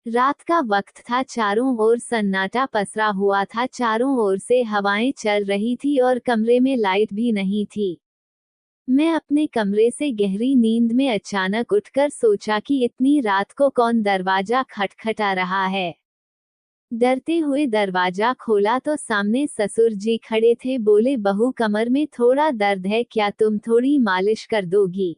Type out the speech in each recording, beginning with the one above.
रात का वक्त था, चारों ओर सन्नाटा पसरा हुआ था, चारों ओर से हवाएं चल रही थी और कमरे में लाइट भी नहीं थी। मैं अपने कमरे से गहरी नींद में अचानक उठकर सोचा कि इतनी रात को कौन दरवाजा खटखटा रहा है। डरते हुए दरवाजा खोला तो सामने ससुर जी खड़े थे। बोले, बहू कमर में थोड़ा दर्द है, क्या तुम थोड़ी मालिश कर दोगी?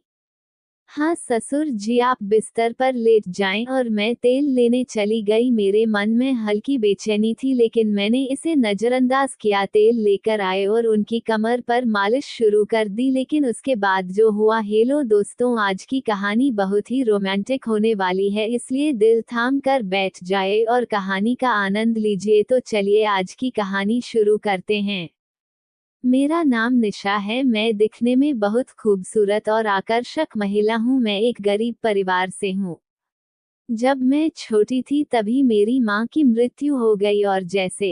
हाँ ससुर जी, आप बिस्तर पर लेट जाएं। और मैं तेल लेने चली गई। मेरे मन में हल्की बेचैनी थी, लेकिन मैंने इसे नजरअंदाज किया। तेल लेकर आए और उनकी कमर पर मालिश शुरू कर दी। लेकिन उसके बाद जो हुआ, हेलो दोस्तों, आज की कहानी बहुत ही रोमांटिक होने वाली है, इसलिए दिल थाम कर बैठ जाए और कहानी का आनंद लीजिए। तो चलिए आज की कहानी शुरू करते हैं। मेरा नाम निशा है। मैं दिखने में बहुत खूबसूरत और आकर्षक महिला हूँ। मैं एक गरीब परिवार से हूँ। जब मैं छोटी थी तभी मेरी माँ की मृत्यु हो गई और जैसे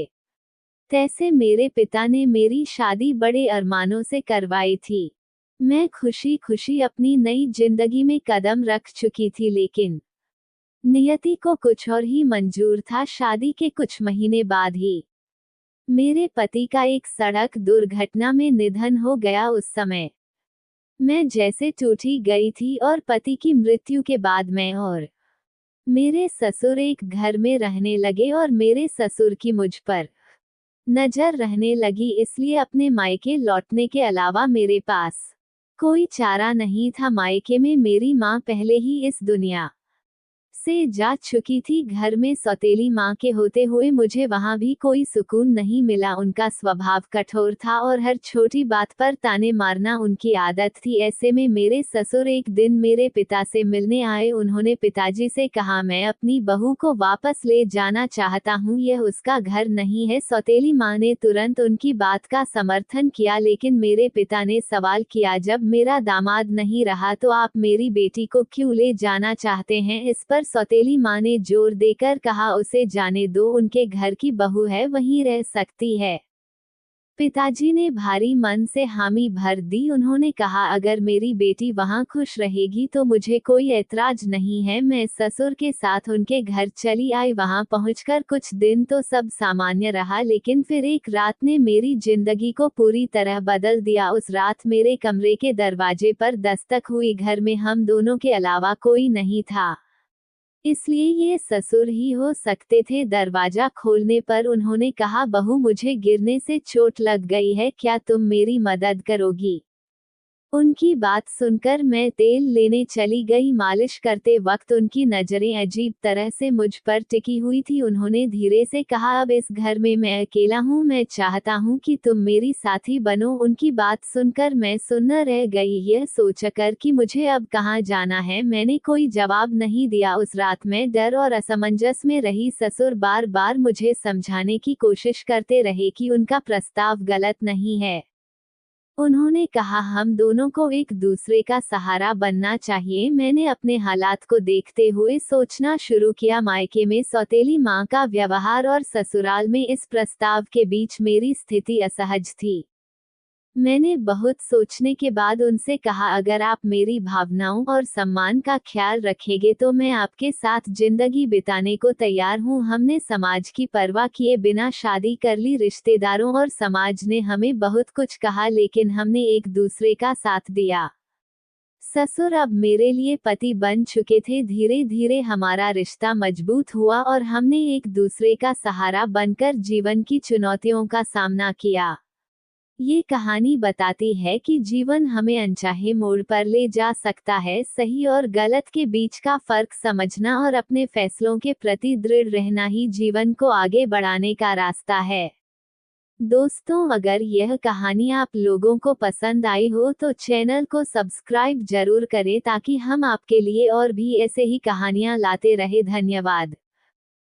तैसे मेरे पिता ने मेरी शादी बड़े अरमानों से करवाई थी। मैं खुशी खुशी अपनी नई जिंदगी में कदम रख चुकी थी, लेकिन नियति को कुछ और ही मंजूर था। शादी के कुछ महीने बाद ही मेरे पति का एक सड़क दुर्घटना में निधन हो गया। उस समय मैं जैसे टूटी गई थी और पति की मृत्यु के बाद मैं और मेरे ससुर एक घर में रहने लगे और मेरे ससुर की मुझ पर नजर रहने लगी। इसलिए अपने मायके लौटने के अलावा मेरे पास कोई चारा नहीं था। मायके में मेरी माँ पहले ही इस दुनिया से जा चुकी थी। घर में सौतेली माँ के होते हुए मुझे वहाँ भी कोई सुकून नहीं मिला। उनका स्वभाव कठोर था और हर छोटी बात पर ताने मारना उनकी आदत थी। ऐसे में मेरे ससुर एक दिन मेरे पिता से मिलने आए। उन्होंने पिताजी से कहा, मैं अपनी बहू को वापस ले जाना चाहता हूँ, यह उसका घर नहीं है। सौतेली माँ ने तुरंत उनकी बात का समर्थन किया, लेकिन मेरे पिता ने सवाल किया, जब मेरा दामाद नहीं रहा तो आप मेरी बेटी को क्यों ले जाना चाहते हैं? इस पर सौतेली माँ ने जोर देकर कहा, उसे जाने दो, उनके घर की बहू है, वहीं रह सकती है। पिताजी ने भारी मन से हामी भर दी। उन्होंने कहा, अगर मेरी बेटी वहां खुश रहेगी तो मुझे कोई ऐतराज नहीं है। मैं ससुर के साथ उनके घर चली आई। वहां पहुंचकर कुछ दिन तो सब सामान्य रहा, लेकिन फिर एक रात ने मेरी जिंदगी को पूरी तरह बदल दिया। उस रात मेरे कमरे के दरवाजे पर दस्तक हुई। घर में हम दोनों के अलावा कोई नहीं था, इसलिए ये ससुर ही हो सकते थे। दरवाजा खोलने पर उन्होंने कहा, बहू मुझे गिरने से चोट लग गई है, क्या तुम मेरी मदद करोगी? उनकी बात सुनकर मैं तेल लेने चली गई। मालिश करते वक्त उनकी नजरें अजीब तरह से मुझ पर टिकी हुई थी। उन्होंने धीरे से कहा, अब इस घर में मैं अकेला हूँ, मैं चाहता हूँ कि तुम मेरी साथी बनो। उनकी बात सुनकर मैं सुन्न रह गई, यह सोचकर कि मुझे अब कहाँ जाना है। मैंने कोई जवाब नहीं दिया। उस रात मैं डर और असमंजस में रही। ससुर बार बार मुझे समझाने की कोशिश करते रहे कि उनका प्रस्ताव गलत नहीं है। उन्होंने कहा, हम दोनों को एक दूसरे का सहारा बनना चाहिए। मैंने अपने हालात को देखते हुए सोचना शुरू किया। मायके में सौतेली माँ का व्यवहार और ससुराल में इस प्रस्ताव के बीच मेरी स्थिति असहज थी। मैंने बहुत सोचने के बाद उनसे कहा, अगर आप मेरी भावनाओं और सम्मान का ख्याल रखेंगे तो मैं आपके साथ जिंदगी बिताने को तैयार हूँ। हमने समाज की परवाह किए बिना शादी कर ली। रिश्तेदारों और समाज ने हमें बहुत कुछ कहा, लेकिन हमने एक दूसरे का साथ दिया। ससुर अब मेरे लिए पति बन चुके थे। धीरे धीरे हमारा रिश्ता मजबूत हुआ और हमने एक दूसरे का सहारा बनकर जीवन की चुनौतियों का सामना किया। ये कहानी बताती है कि जीवन हमें अनचाहे मोड़ पर ले जा सकता है। सही और गलत के बीच का फर्क समझना और अपने फैसलों के प्रति दृढ़ रहना ही जीवन को आगे बढ़ाने का रास्ता है। दोस्तों, अगर यह कहानी आप लोगों को पसंद आई हो तो चैनल को सब्सक्राइब जरूर करें, ताकि हम आपके लिए और भी ऐसे ही कहानियां लाते रहे। धन्यवाद।